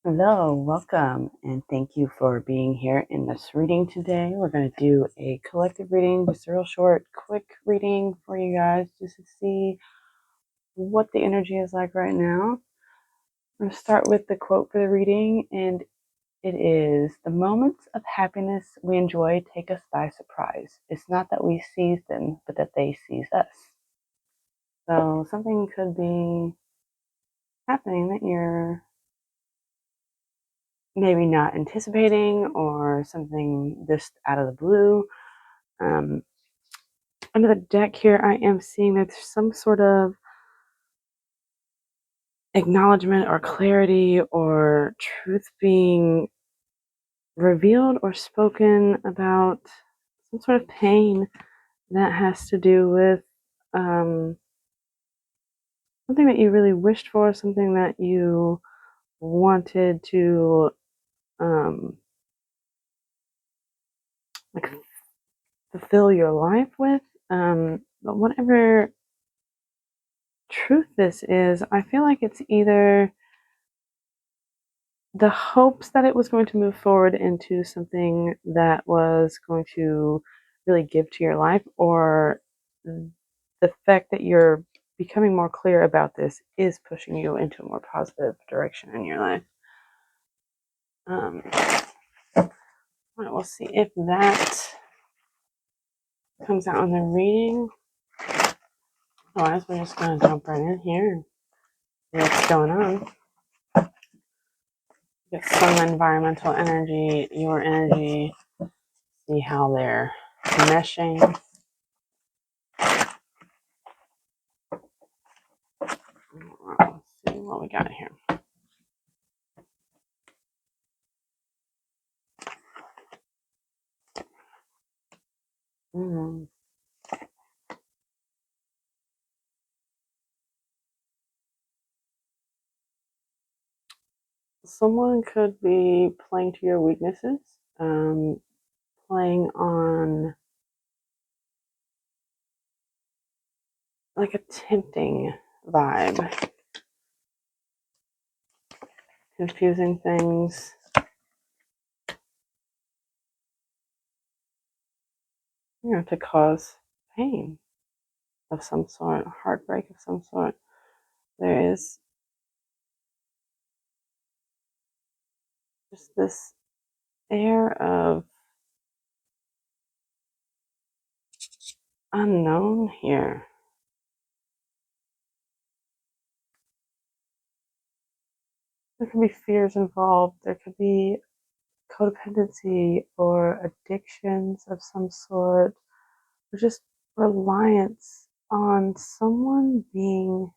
Hello, welcome, and thank you for being here in this reading today. We're going to do a collective reading, just a real short, quick reading for you guys just to see what the energy is like right now. I'm going to start with the quote for the reading, and it is, "The moments of happiness we enjoy take us by surprise. It's not that we seize them, but that they seize us." So something could be happening that you're maybe not anticipating, or something just out of the blue. Under the deck here, I am seeing that there's some sort of acknowledgement or clarity or truth being revealed or spoken about, some sort of pain that has to do with something that you really wished for, something that you wanted to like fulfill your life with. But whatever truth this is, I feel like it's either the hopes that it was going to move forward into something that was going to really give to your life, or the fact that you're becoming more clear about this is pushing you into a more positive direction in your life. All right, we'll see if that comes out in the reading. Otherwise, we're just going to jump right in here and see what's going on. Get some environmental energy, your energy, see how they're meshing. Let's see what we got here. Someone could be playing to your weaknesses, playing on like a tempting vibe, confusing things. To cause pain of some sort, heartbreak of some sort. There is just this air of unknown here. There could be fears involved. There could be codependency or addictions of some sort, or just reliance on someone being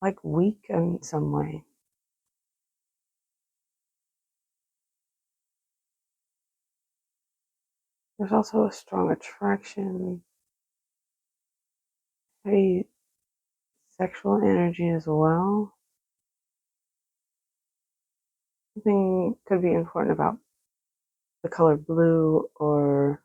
like weak in some way. There's also a strong attraction, a sexual energy as well. Something could be important about the color blue, or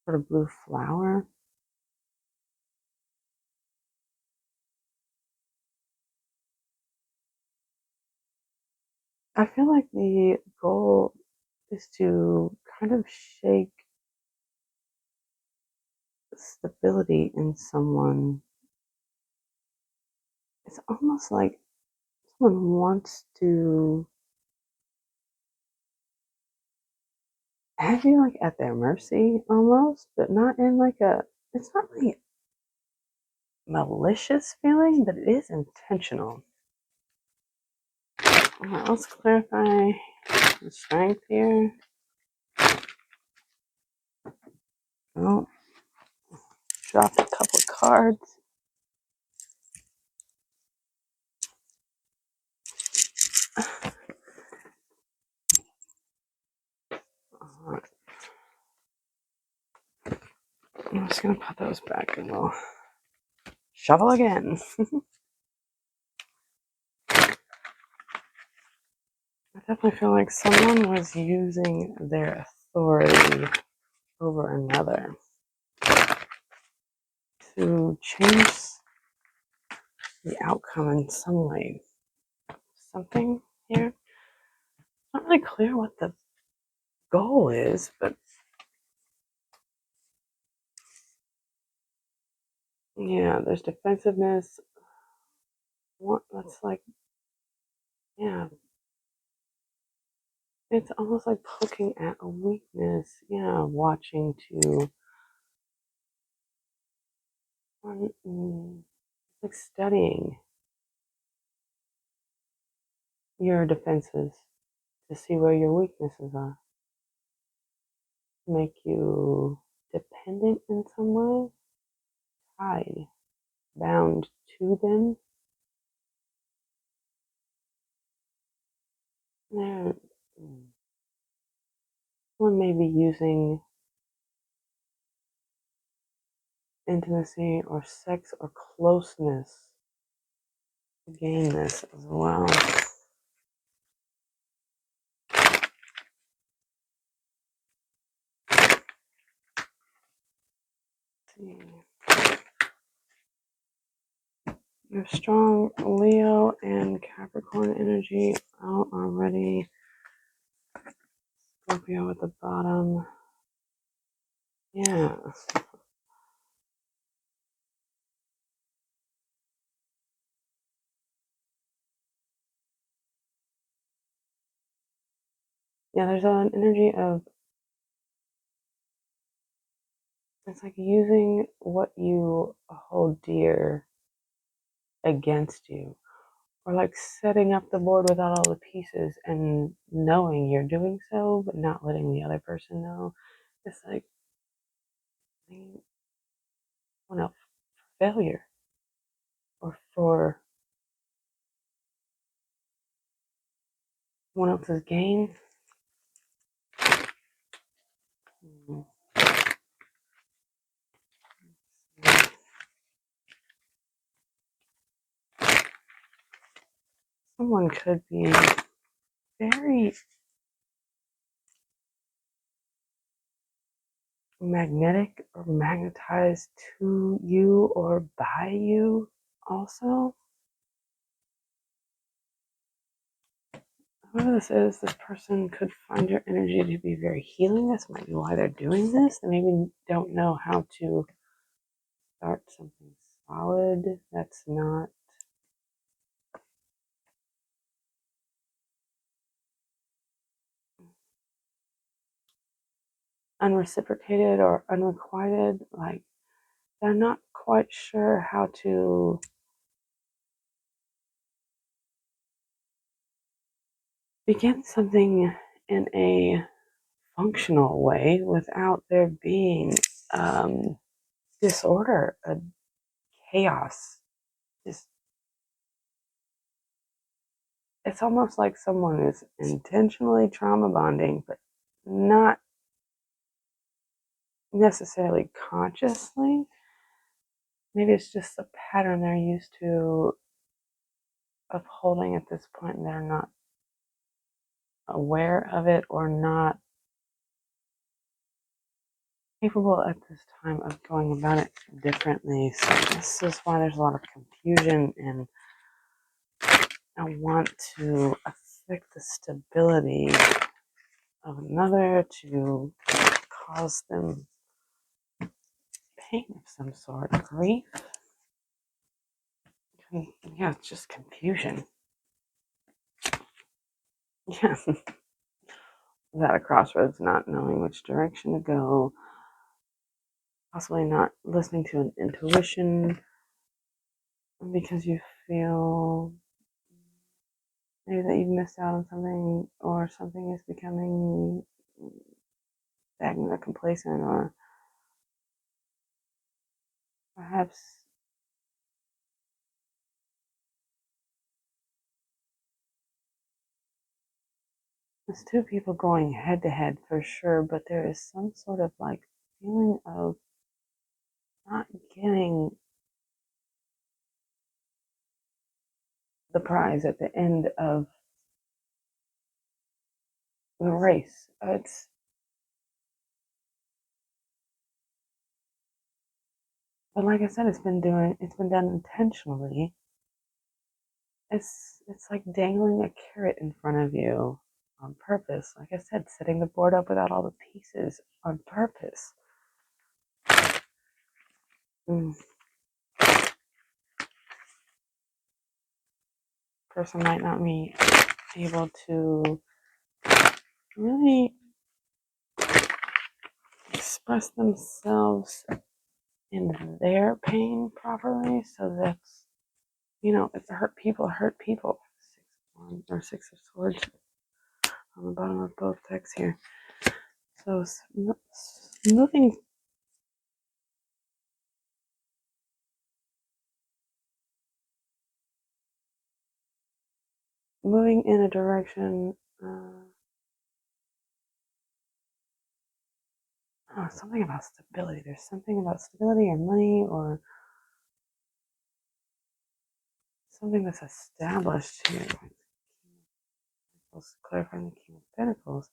sort of blue flower. I feel like the goal is to kind of shake stability in someone. It's almost like someone wants to have you like at their mercy almost, but not in like it's not really malicious feeling, but it is intentional. All right, let's clarify the strength here. Oh, dropped a couple of cards. All right. I'm just gonna put those back and we'll shuffle again. I definitely feel like someone was using their authority over another to change the outcome in some way. Something here. Not really clear what the goal is, but yeah, there's defensiveness. That's like, yeah, it's almost like poking at a weakness. Yeah, watching to, like studying your defenses to see where your weaknesses are. Make you dependent in some way, tied, bound to them. There, one may be using intimacy or sex or closeness to gain this as well. Your strong Leo and Capricorn energy out already. Scorpio at the bottom. Yeah. Yeah, there's an energy of, it's like using what you hold dear against you, or like setting up the board without all the pieces and knowing you're doing so, but not letting the other person know. It's like, well, failure or for someone else's gain. Someone could be very magnetic or magnetized to you or by you also. Whoever this is, this person could find your energy to be very healing. This might be why they're doing this. They maybe don't know how to start something solid that's not unreciprocated or unrequited. Like, they're not quite sure how to begin something in a functional way without there being disorder, a chaos. Just, it's almost like someone is intentionally trauma bonding, but not necessarily consciously. Maybe it's just a pattern they're used to upholding at this point, and they're not aware of it or not capable at this time of going about it differently. So this is why there's a lot of confusion, and I want to affect the stability of another, to cause them pain of some sort, grief. Yeah, it's just confusion. Yeah. At a crossroads, not knowing which direction to go, possibly not listening to an intuition because you feel maybe that you've missed out on something, or something is becoming stagnant or complacent, or perhaps it's two people going head to head for sure, but there is some sort of like feeling of not getting the prize at the end of the race. It, But like I said, it's been done intentionally. It's like dangling a carrot in front of you on purpose. Like I said, setting the board up without all the pieces on purpose. Mm. Person might not be able to really express themselves in their pain properly. So that's, if hurt people. 6 or 6 of Swords on the bottom of both decks here. So moving in a direction. Something about stability. There's something about stability or money or something that's established here. Let's clarify the King of Pentacles.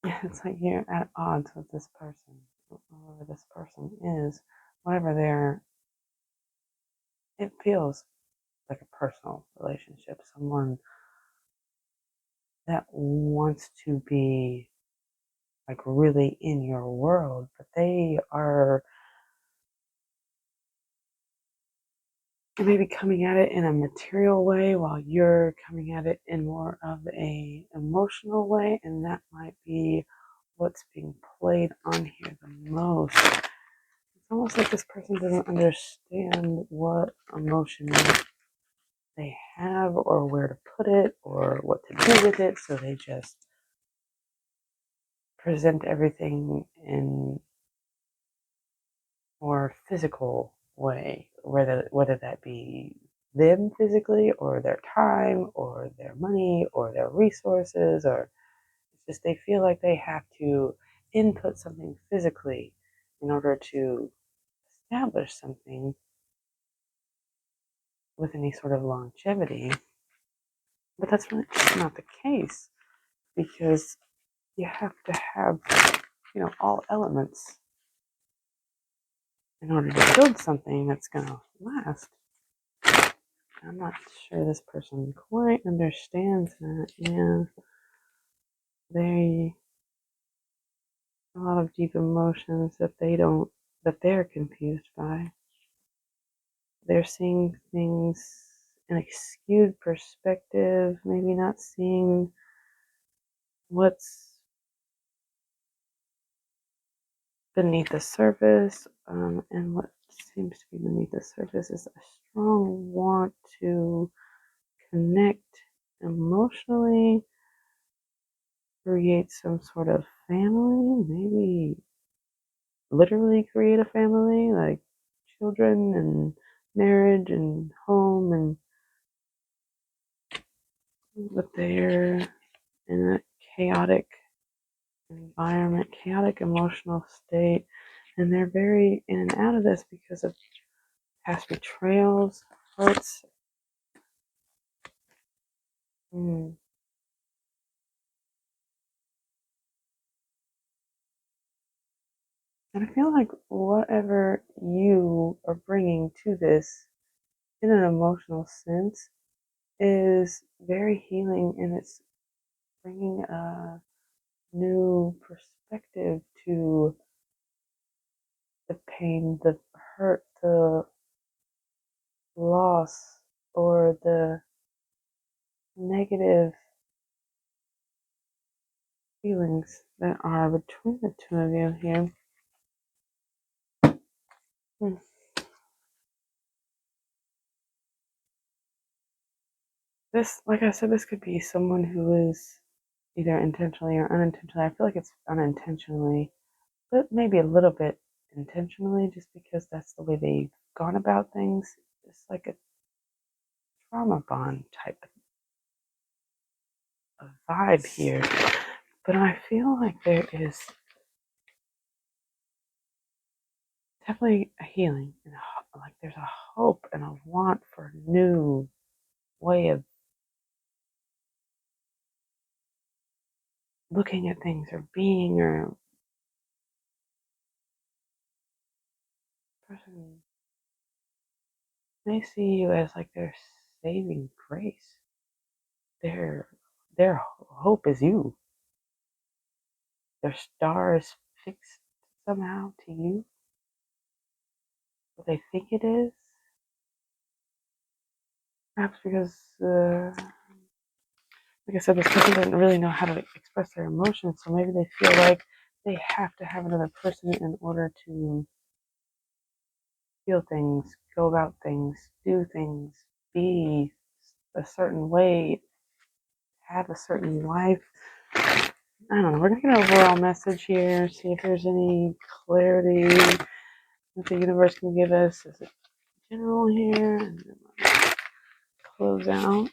It's like you're at odds with this person, whoever this person is, whatever it feels like a personal relationship, someone that wants to be like really in your world, but they are maybe coming at it in a material way while you're coming at it in more of a emotional way, and that might be what's being played on here the most. It's almost like this person doesn't understand what emotion they have or where to put it or what to do with it, so they just present everything in more physical way, whether that be them physically or their time or their money or their resources, or it's just they feel like they have to input something physically in order to establish something with any sort of longevity. But that's really not the case, because you have to have, all elements in order to build something that's going to last. I'm not sure this person quite understands that. Yeah, they a lot of deep emotions that they're confused by. They're seeing things in a skewed perspective, maybe not seeing what's beneath the surface, and what seems to be beneath the surface is a strong want to connect emotionally, create some sort of family, maybe literally create a family, like children and marriage and home, and but they're in a chaotic environment, chaotic emotional state, and they're very in and out of this because of past betrayals, hurts. Mm. And I feel like whatever you are bringing to this in an emotional sense is very healing, and it's bringing a new perspective to the pain, the hurt, the loss, or the negative feelings that are between the two of you here. Hmm. This, like I said, this could be someone who is either intentionally or unintentionally. I feel like it's unintentionally, but maybe a little bit intentionally, just because that's the way they've gone about things. It's like a trauma bond type of vibe here. But I feel like there is definitely a healing and like there's a hope and a want for a new way of looking at things or being, or person they see you as like their saving grace. Their hope is you. Their star is fixed somehow to you. What they think it is. Perhaps because, like I said, this person doesn't really know how to express their emotions, so maybe they feel like they have to have another person in order to feel things, go about things, do things, be a certain way, have a certain life. I don't know. We're gonna get an overall message here, see if there's any clarity that the universe can give us. Is it general here? And then we'll close out.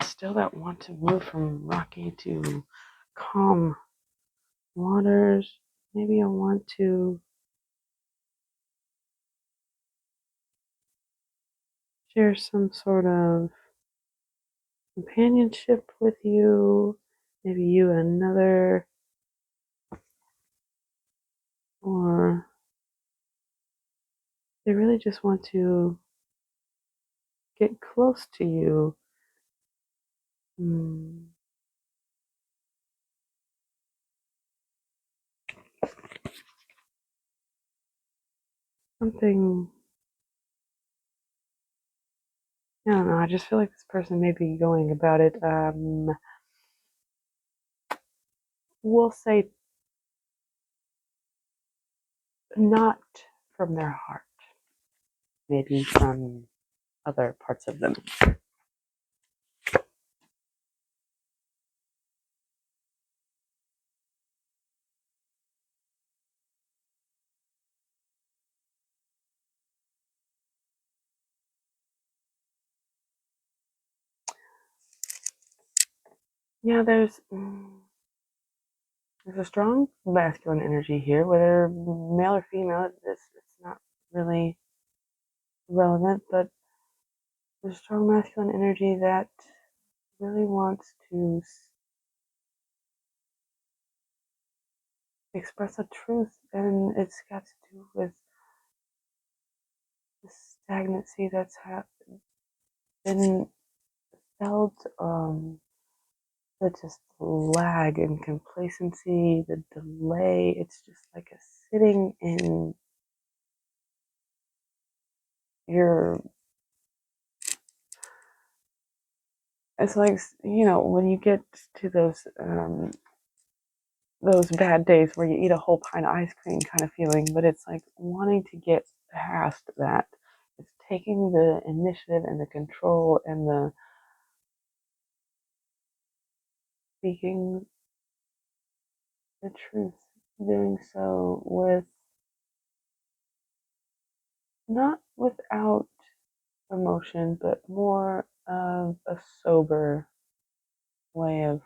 Still that want to move from rocky to calm waters. Maybe I want to share some sort of companionship with you. Maybe you and another, or they really just want to get close to you. Something, I don't know, I just feel like this person may be going about it, we'll say not from their heart, maybe from other parts of them. Yeah, there's a strong masculine energy here, whether male or female. It's not really relevant, but there's a strong masculine energy that really wants to express a truth, and it's got to do with the stagnancy that's been felt, the just lag and complacency, the delay. It's just like a sitting in your. It's like, when you get to those bad days where you eat a whole pint of ice cream kind of feeling, but it's like wanting to get past that. It's taking the initiative and the control and the speaking the truth, doing so with not without emotion, but more of a sober way of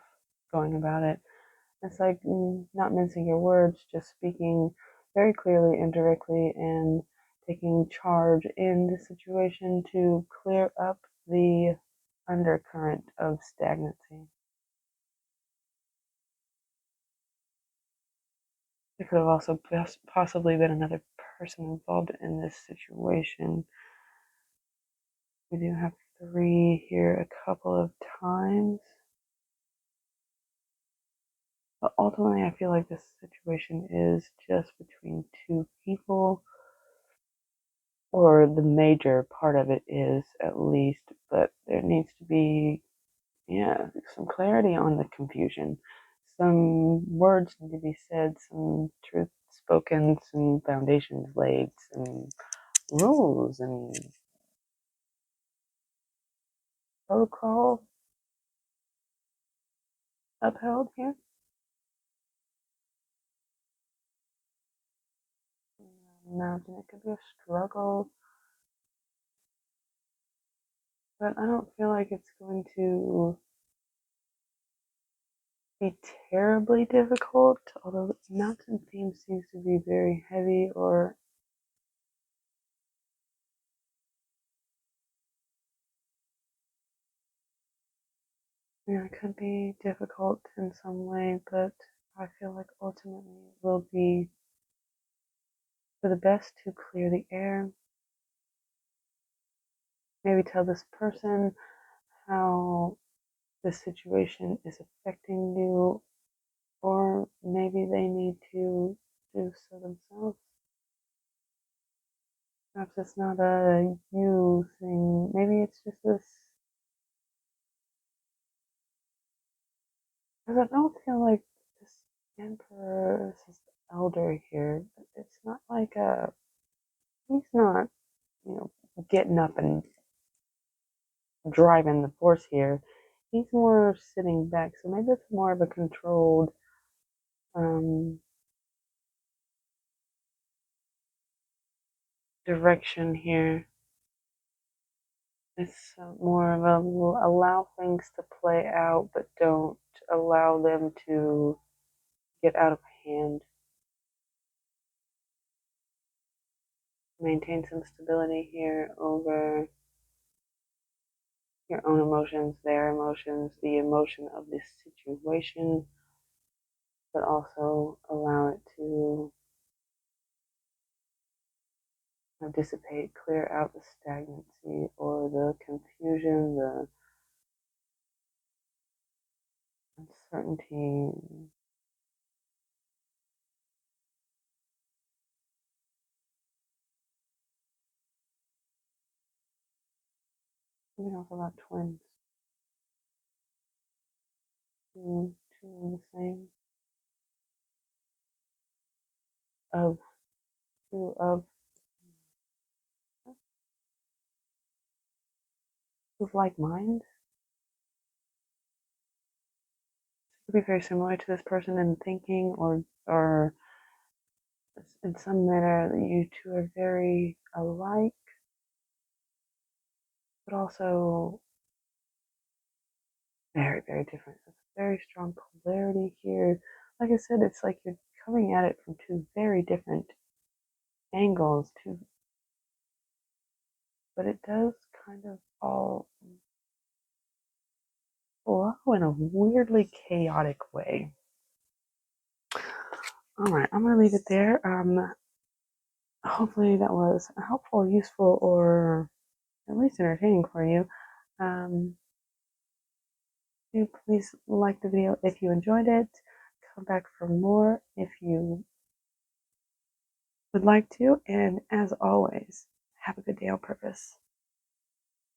going about it. It's like not mincing your words, just speaking very clearly and directly and taking charge in the situation to clear up the undercurrent of stagnancy. There could have also possibly been another person involved in this situation. We do have 3 here a couple of times. But ultimately, I feel like this situation is just between 2 people, or the major part of it is at least, but there needs to be, yeah, some clarity on the confusion. Some words need to be said, some truth spoken, some foundations laid, some rules and protocol upheld here. Imagine it could be a struggle, but I don't feel like it's going to be terribly difficult, although the mountain theme seems to be very heavy, or yeah, it could be difficult in some way, but I feel like ultimately it will be for the best to clear the air. Maybe tell this person how this situation is affecting you, or maybe they need to do so themselves. Perhaps it's not a you thing. Maybe it's just this. Because I don't feel like this emperor, this elder here, it's not like a. He's not, you know, getting up and driving the force here. He's more sitting back. So maybe it's more of a controlled um, direction here. It's more of a allow things to play out, but don't allow them to get out of hand. Maintain some stability here over your own emotions, their emotions, the emotion of this situation, but also allow it to dissipate, clear out the stagnancy or the confusion, the uncertainty. Even also about twins. Two of the same. Of two of like minds. Could be very similar to this person in thinking, or in some manner you two are very alike, but also very, very different. It's a very strong polarity here. Like I said, it's like you're coming at it from two very different angles, too, but it does kind of all flow in a weirdly chaotic way. All right, I'm gonna leave it there. Hopefully that was helpful, useful, or at least entertaining for you. Um, do please like the video if you enjoyed it. Come back for more if you would like to. And as always, have a good day on purpose.